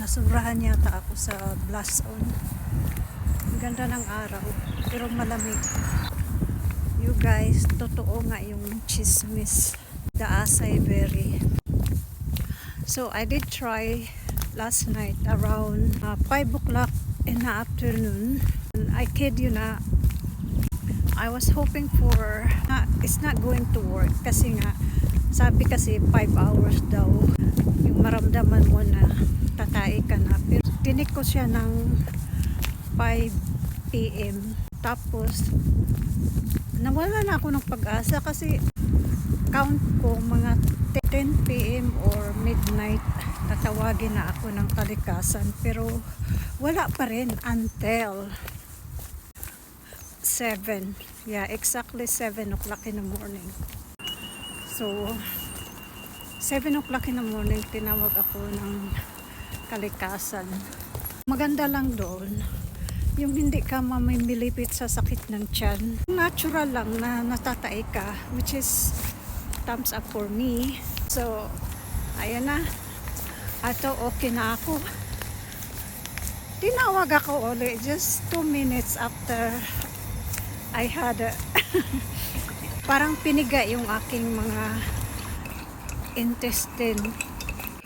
Nasurahan yata ako sa blast on. Ang ganda ng araw, pero malamig. You guys, totoo nga yung chismis. The acai berry. So, I did try last night around 5 o'clock in the afternoon. And I kid you na, I was hoping for, it's not going to work kasi nga, sabi kasi 5 hours daw yung maramdaman mo na tatai ka na. Pero tinik ko siya ng 5 p.m. Tapos, nawala na ako ng pag-asa kasi count ko mga 10 p.m. or midnight tatawagin na ako ng kalikasan, pero wala pa rin until 7. Yeah, exactly 7 o'clock in the morning. So 7 o'clock in the morning tinawag ako ng kalikasan. Maganda lang doon yung hindi ka mamimilipit sa sakit ng tiyan. Natural lang na natatay ka, which is thumbs up for me. So, ayan na. Ato, okay na ako. Tinawag ako ulit just 2 minutes after I had parang piniga yung aking mga intestine.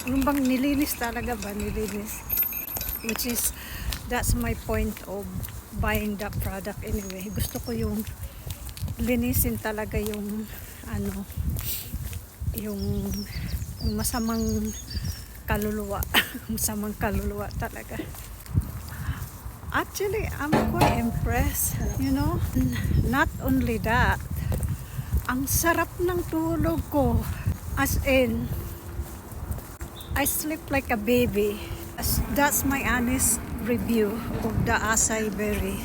Yung bang nilinis talaga ba? Nilinis. Which is, that's my point of buying that product anyway. Gusto ko yung linisin talaga yung yung masamang kaluluwa. Masamang kaluluwa talaga. Actually, I'm quite impressed, you know. Not only that, ang sarap ng tulog ko. As in, I sleep like a baby. That's my honest review of the acai berry.